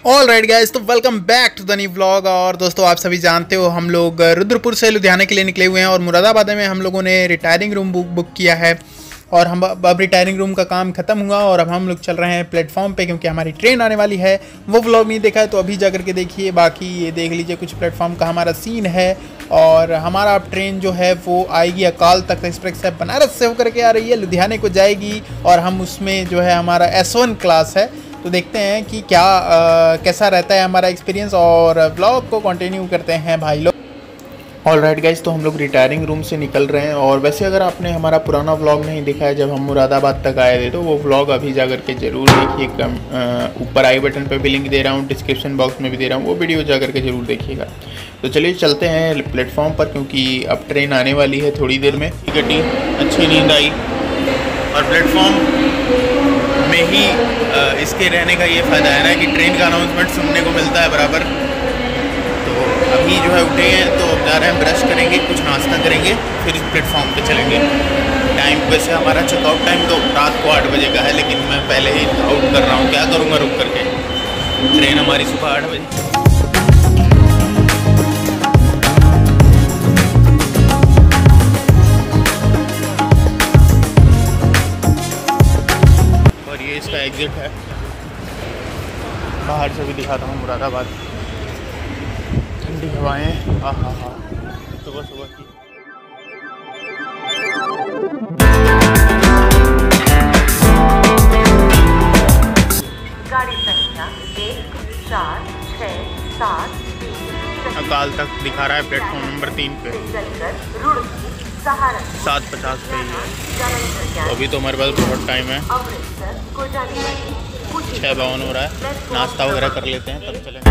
All right guys, तो welcome back to the new vlog. और दोस्तों आप सभी जानते हो हम लोग रुद्रपुर से लुधियाना के लिए निकले हुए हैं और मुरादाबाद में हम लोगों ने रिटायरिंग रूम बुक किया है। और हम अब रिटायरिंग रूम का काम खत्म हुआ और अब हम लोग चल रहे हैं प्लेटफॉर्म पे, क्योंकि हमारी ट्रेन आने वाली है। वो व्लॉग नहीं देखा है तो अभी जा करके देखिए, बाकी ये देख लीजिए कुछ प्लेटफॉर्म का हमारा सीन है। और हमारा अब ट्रेन जो है वो आएगी अकाल तख्त एक्सप्रेस है, बनारस से होकर के आ रही है, लुधियाने को जाएगी। और हम उसमें जो है हमारा S1 क्लास है, तो देखते हैं कि क्या कैसा रहता है हमारा एक्सपीरियंस। और व्लॉग को कंटिन्यू करते हैं भाई लोग। ऑल राइट गाइज, तो हम लोग रिटायरिंग रूम से निकल रहे हैं। और वैसे अगर आपने हमारा पुराना व्लॉग नहीं देखा है जब हम मुरादाबाद तक आए थे, तो वो व्लॉग अभी जा करके ज़रूर देखिए। ऊपर आई बटन पे भी लिंक दे रहा हूँ, डिस्क्रिप्शन बॉक्स में भी दे रहा हूँ, वो वीडियो जा करके ज़रूर देखिएगा। तो चलिए चलते हैं प्लेटफॉर्म पर, क्योंकि अब ट्रेन आने वाली है थोड़ी देर में। टिकट अच्छी नींद आई और प्लेटफॉर्म में ही इसके रहने का ये फ़ायदा है ना कि ट्रेन का अनाउंसमेंट सुनने को मिलता है बराबर। तो अभी जो है उठे हैं तो जा रहे हैं, ब्रश करेंगे, कुछ नाश्ता करेंगे, फिर इस प्लेटफॉर्म पे चलेंगे। टाइम वैसे हमारा चेकआउट टाइम तो रात को 8 बजे का है, लेकिन मैं पहले ही आउट कर रहा हूँ। क्या करूँगा रुक करके, ट्रेन हमारी सुबह 8 बजे। इसका एग्जिट है, बाहर से भी दिखाता हूँ मुरादाबाद। ठंडी हवाएं, आहा हा, सुबह सुबह की। गाड़ी संख्या 14673 अकाल तक दिखा रहा है प्लेटफॉर्म नंबर 3 पे, 7:50 पे ही है। तो अभी तो हमारे पास बहुत टाइम है, 6:52 हो रहा है। नाश्ता वगैरह कर लेते हैं तब चलेंगे।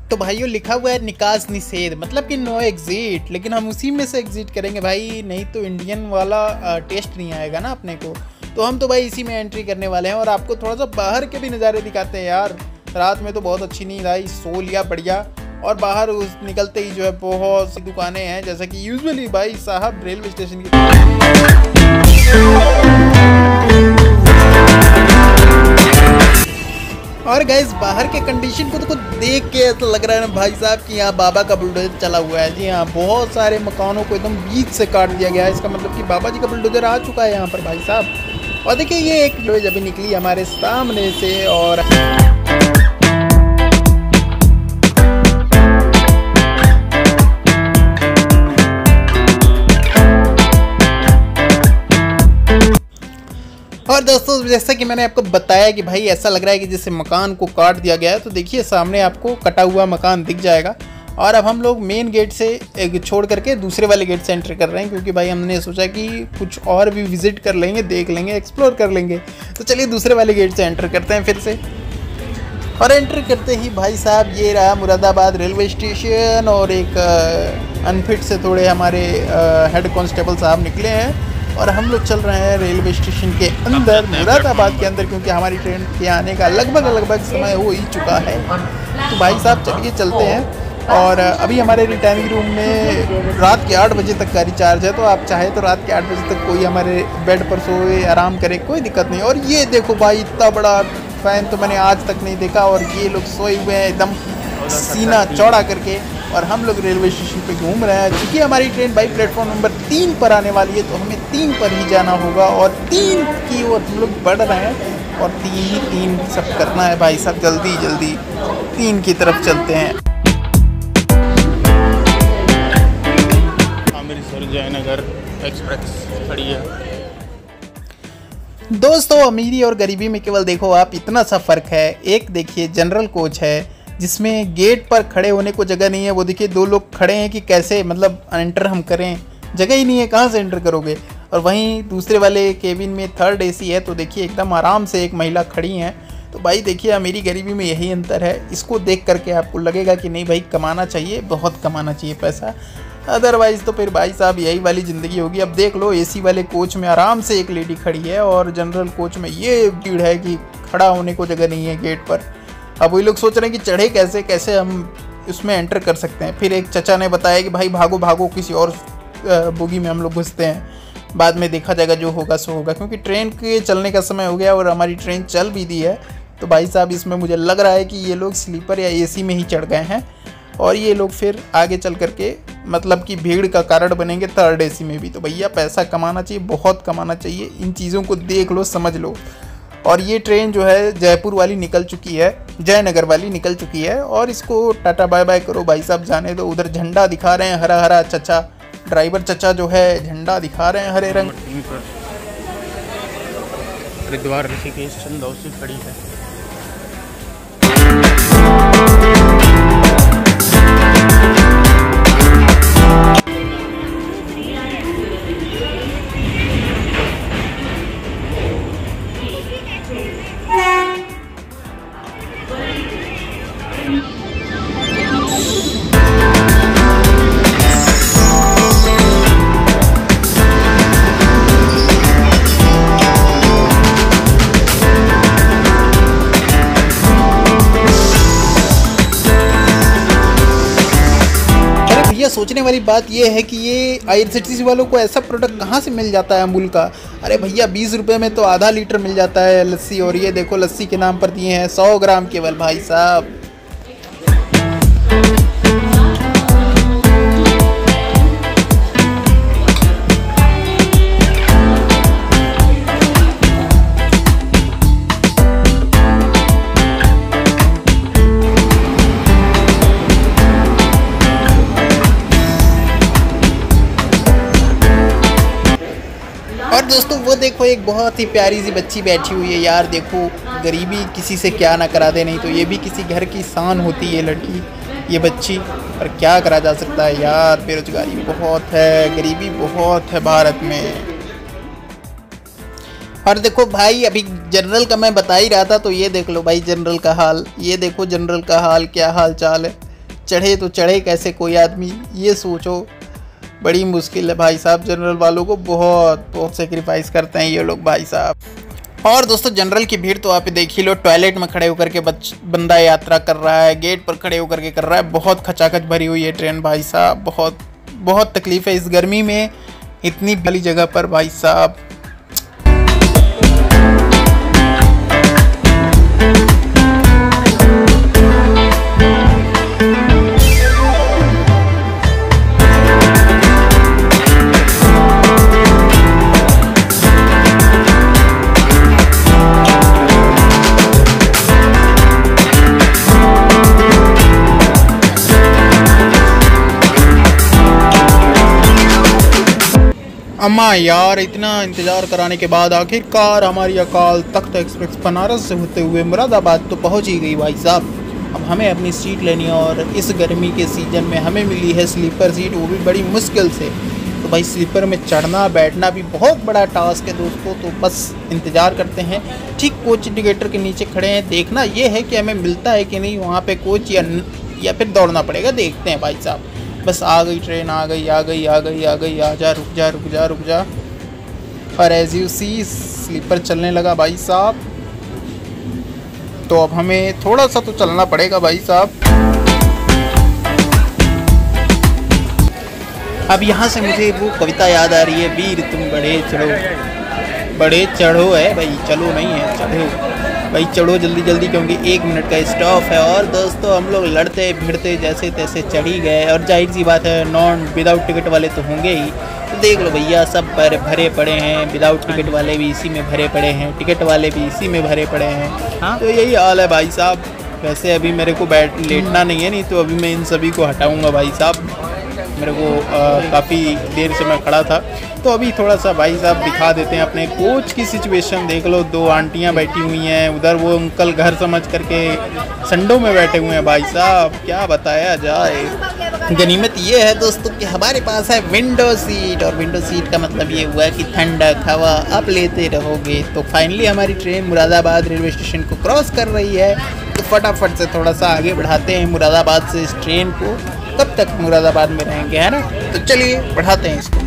तो भाइयों लिखा हुआ है निकास निषेध, मतलब कि नो एग्जिट, लेकिन हम उसी में से एग्जिट करेंगे भाई, नहीं तो इंडियन वाला टेस्ट नहीं आएगा ना अपने को। तो हम तो भाई इसी में एंट्री करने वाले हैं। और आपको थोड़ा सा बाहर के भी नज़ारे दिखाते हैं यार। रात में तो बहुत अच्छी नींद आई, सो लिया बढ़िया। और बाहर निकलते ही जो है बहुत सी दुकानें हैं, जैसा कि यूजुअली भाई साहब रेलवे स्टेशन की। और गाइस बाहर के कंडीशन को तो कुछ देख के ऐसा लग रहा है ना भाई साहब कि यहाँ बाबा का बुलडोजर चला हुआ है। जी हाँ, बहुत सारे मकानों को एकदम बीच से काट दिया गया है। इसका मतलब कि बाबा जी का बुलडोजर आ चुका है यहाँ पर भाई साहब। और देखिए ये एक लोज अभी निकली हमारे सामने से। और दोस्तों जैसा कि मैंने आपको बताया कि भाई ऐसा लग रहा है कि जैसे मकान को काट दिया गया है। तो देखिए सामने आपको कटा हुआ मकान दिख जाएगा। और अब हम लोग मेन गेट से छोड़ करके दूसरे वाले गेट से एंटर कर रहे हैं, क्योंकि भाई हमने सोचा कि कुछ और भी विजिट कर लेंगे, देख लेंगे, एक्सप्लोर कर लेंगे। तो चलिए दूसरे वाले गेट से एंटर करते हैं फिर से। और एंटर करते ही भाई साहब ये रहा मुरादाबाद रेलवे स्टेशन। और एक अनफिट से थोड़े हमारे हेड कांस्टेबल साहब निकले हैं और हम लोग चल रहे हैं रेलवे स्टेशन के अंदर, मुरादाबाद के अंदर, क्योंकि हमारी ट्रेन के आने का लगभग समय हो ही चुका है। तो भाई साहब चलिए चलते हैं। और अभी हमारे रिटायरिंग रूम में रात के 8 बजे तक का रिचार्ज है, तो आप चाहे तो रात के 8 बजे तक कोई हमारे बेड पर सोए, आराम करे, कोई दिक्कत नहीं। और ये देखो भाई इतना बड़ा फैन तो मैंने आज तक नहीं देखा। और ये लोग सोए हुए हैं एकदम सीना चौड़ा करके, और हम लोग रेलवे स्टेशन पे घूम रहे हैं। क्योंकि हमारी ट्रेन भाई प्लेटफॉर्म नंबर 3 पर आने वाली है, तो हमें 3 पर ही जाना होगा। और 3 की ओर हम लोग बढ़ रहे हैं, और 3 सब करना है भाई साहब। जल्दी जल्दी 3 की तरफ चलते हैं। अमृतसर जयनगर एक्सप्रेस खड़ी है। दोस्तों अमीरी और गरीबी में केवल देखो आप इतना सा फ़र्क है। एक देखिए जनरल कोच है जिसमें गेट पर खड़े होने को जगह नहीं है। वो देखिए 2 लोग खड़े हैं कि कैसे मतलब एंटर हम करें, जगह ही नहीं है, कहाँ से एंटर करोगे। और वहीं दूसरे वाले केबिन में 3rd AC है, तो देखिए एकदम आराम से एक महिला खड़ी हैं। तो भाई देखिए अमीरी गरीबी में यही अंतर है। इसको देख करके आपको लगेगा कि नहीं भाई कमाना चाहिए, बहुत कमाना चाहिए पैसा, अदरवाइज़ तो फिर भाई साहब यही वाली ज़िंदगी होगी। अब देख लो AC वाले कोच में आराम से एक लेडी खड़ी है, और जनरल कोच में ये भीड़ है कि खड़ा होने को जगह नहीं है गेट पर। अब वही लोग सोच रहे हैं कि चढ़े कैसे हम उसमें एंटर कर सकते हैं। फिर एक चचा ने बताया कि भाई भागो भागो, किसी और बोगी में हम लोग घुसते हैं। बाद में देखा जाएगा, जो होगा सो होगा, क्योंकि ट्रेन के चलने का समय हो गया और हमारी ट्रेन चल भी दी है। तो भाई साहब इसमें मुझे लग रहा है कि ये लोग स्लीपर या एसी में ही चढ़ गए हैं और ये लोग फिर आगे चल करके मतलब कि भीड़ का कारण बनेंगे थर्ड एसी में भी। तो भैया पैसा कमाना चाहिए, बहुत कमाना चाहिए, इन चीज़ों को देख लो, समझ लो। और ये ट्रेन जो है जयपुर वाली निकल चुकी है, जयनगर वाली निकल चुकी है और इसको टाटा बाय बाय करो भाई साहब, जाने दो। उधर झंडा दिखा रहे हैं हरा हरा, चचा ड्राइवर चचा जो है झंडा दिखा रहे हैं हरे रंग। हरिद्वार ऋषिकेश चंदौसी खड़ी है। सोचने वाली बात यह है कि ये आईआरसीटीसी वालों को ऐसा प्रोडक्ट कहाँ से मिल जाता है अमूल का। अरे भैया 20 रुपये में तो आधा लीटर मिल जाता है लस्सी, और ये देखो लस्सी के नाम पर दिए हैं 100 ग्राम केवल भाई साहब। और दोस्तों वो देखो एक बहुत ही प्यारी सी बच्ची बैठी हुई है यार, देखो गरीबी किसी से क्या ना करा दे, नहीं तो ये भी किसी घर की शान होती है लड़की, ये बच्ची। पर क्या करा जा सकता है यार, बेरोजगारी बहुत है, गरीबी बहुत है भारत में। और देखो भाई अभी जनरल का मैं बता ही रहा था, तो ये देख लो भाई जनरल का हाल, ये देखो जनरल का हाल, क्या हाल चाल है। चढ़े तो चढ़े कैसे कोई आदमी, ये सोचो, बड़ी मुश्किल है भाई साहब। जनरल वालों को बहुत बहुत सेक्रीफाइस करते हैं ये लोग भाई साहब। और दोस्तों जनरल की भीड़ तो आप देख ही लो, टॉयलेट में खड़े होकर के बंदा यात्रा कर रहा है, गेट पर खड़े होकर के कर रहा है। बहुत खचाखच भरी हुई है ट्रेन भाई साहब, बहुत बहुत तकलीफ है इस गर्मी में इतनी बड़ी जगह पर भाई साहब। अम्मा यार इतना इंतज़ार कराने के बाद आखिरकार हमारी अकाल तख्त एक्सप्रेस बनारस से होते हुए मुरादाबाद तो पहुंच ही गई भाई साहब। अब हमें अपनी सीट लेनी है और इस गर्मी के सीज़न में हमें मिली है स्लीपर सीट, वो भी बड़ी मुश्किल से। तो भाई स्लीपर में चढ़ना बैठना भी बहुत बड़ा टास्क है दोस्तों। तो बस इंतज़ार करते हैं, ठीक कोच इंडिकेटर के नीचे खड़े हैं, देखना ये है कि हमें मिलता है कि नहीं वहाँ पर कोच, या फिर दौड़ना पड़ेगा, देखते हैं भाई साहब। बस आ गई ट्रेन, आ गई आ गई आ गई आ गई, आ जा रुक जा रुक जा रुक जा। और एज यू सी स्लीपर चलने लगा भाई साहब। तो अब हमें थोड़ा सा तो चलना पड़ेगा भाई साहब। अब यहाँ से मुझे वो कविता याद आ रही है, वीर तुम बड़े चढ़ो, बड़े चढ़ो है भाई, चलो नहीं है चढ़ो भाई, चढ़ो जल्दी जल्दी, क्योंकि 1 मिनट का स्टॉप है। और दोस्तों हम लोग लड़ते भिड़ते जैसे तैसे चढ़ ही गए, और जाहिर सी बात है नॉन विदाउट टिकट वाले तो होंगे ही। तो देख लो भैया सब भरे पड़े हैं, विदाउट टिकट वाले भी इसी में भरे पड़े हैं, टिकट वाले भी इसी में भरे पड़े हैं। हाँ तो यही हाल है भाई साहब। वैसे अभी मेरे को लेटना नहीं है, नहीं तो अभी मैं इन सभी को हटाऊँगा भाई साहब। मेरे को काफ़ी देर से मैं खड़ा था, तो अभी थोड़ा सा भाई साहब दिखा देते हैं अपने कोच की सिचुएशन। देख लो 2 आंटियां बैठी हुई हैं, उधर वो अंकल घर समझ करके संडों में बैठे हुए हैं भाई साहब, क्या बताया जाए। गनीमत ये है दोस्तों कि हमारे पास है विंडो सीट, और विंडो सीट का मतलब ये हुआ कि ठंडक हवा आप लेते रहोगे। तो फाइनली हमारी ट्रेन मुरादाबाद रेलवे स्टेशन को क्रॉस कर रही है, तो फटाफट से थोड़ा सा आगे बढ़ाते हैं मुरादाबाद से इस ट्रेन को। कब तक मुरादाबाद में रहेंगे, है ना। तो चलिए बढ़ाते हैं इसको।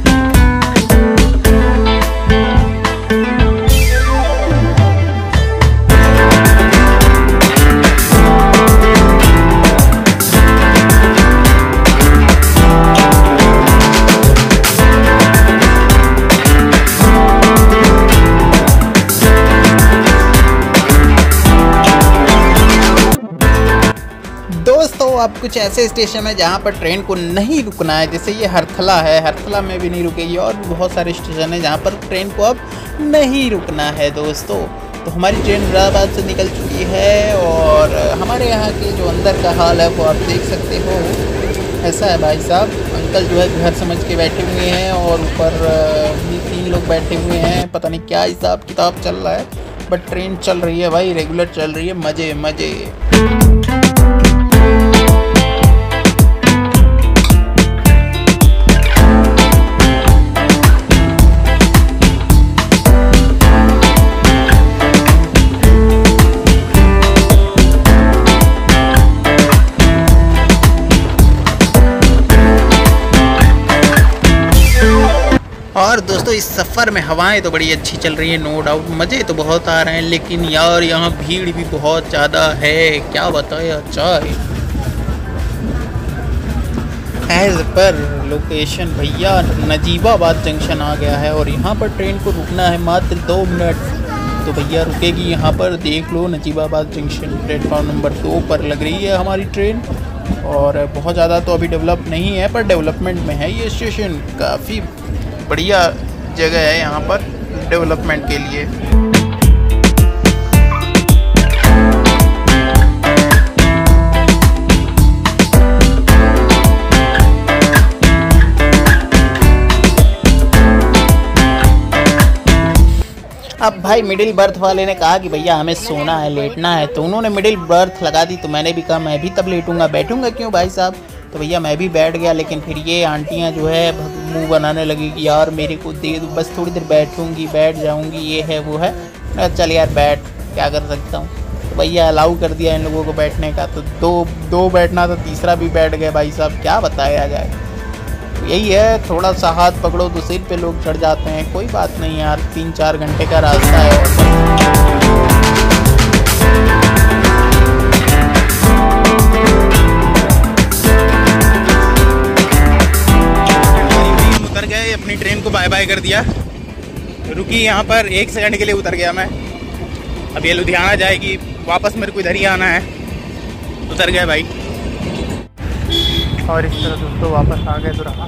अब कुछ ऐसे स्टेशन है जहाँ पर ट्रेन को नहीं रुकना है, जैसे ये हरथला है, हरथला में भी नहीं रुकेगी, और भी बहुत सारे स्टेशन है जहाँ पर ट्रेन को अब नहीं रुकना है दोस्तों। तो हमारी ट्रेन मुरादाबाद से निकल चुकी है और हमारे यहाँ के जो अंदर का हाल है वो आप देख सकते हो। ऐसा है भाई साहब, अंकल जो है घर समझ के बैठे हुए हैं और ऊपर भी 3 लोग बैठे हुए हैं, पता नहीं क्या हिसाब किताब चल रहा है, बट ट्रेन चल रही है भाई, रेगुलर चल रही है, मज़े मज़े। और दोस्तों इस सफ़र में हवाएं तो बड़ी अच्छी चल रही है, नो डाउट, मज़े तो बहुत आ रहे हैं, लेकिन यार यहाँ भीड़ भी बहुत ज़्यादा है, क्या बताया जाए। एज पर लोकेशन भैया नजीबाबाद जंक्शन आ गया है और यहाँ पर ट्रेन को रुकना है मात्र 2 मिनट, तो भैया रुकेगी यहाँ पर, देख लो नजीबाबाद जंक्शन प्लेटफॉर्म नंबर 2 पर लग रही है हमारी ट्रेन। और बहुत ज़्यादा तो अभी डेवलप नहीं है पर डेवलपमेंट में है ये स्टेशन, काफ़ी बढ़िया जगह है यहाँ पर डेवलपमेंट के लिए। अब भाई मिडिल बर्थ वाले ने कहा कि भैया हमें सोना है, लेटना है, तो उन्होंने मिडिल बर्थ लगा दी, तो मैंने भी कहा मैं भी तब लेटूंगा, बैठूंगा क्यों भाई साहब, तो भैया मैं भी बैठ गया। लेकिन फिर ये आंटियां जो है मुंह बनाने लगी कि यार मेरे को दे दो, बस थोड़ी देर बैठूंगी, बैठ जाऊंगी, ये है वो है। चल यार बैठ, क्या कर सकता हूँ, तो भैया अलाउ कर दिया इन लोगों को बैठने का, तो दो बैठना, तो तीसरा भी बैठ गए भाई साहब, क्या बताया जाए। यही है, थोड़ा सा हाथ पकड़ो तो सिर पे लोग चढ़ जाते हैं, कोई बात नहीं यार, 3-4 घंटे का रास्ता है। उतर गए, अपनी ट्रेन को बाय बाय कर दिया, रुकी यहाँ पर 1 सेकंड के लिए, उतर गया मैं। अब ये लुधियाना जाएगी, वापस मेरे को इधर ही आना है, उतर गए भाई। और इस तरह दोस्तों वापस आ गए तो रहा।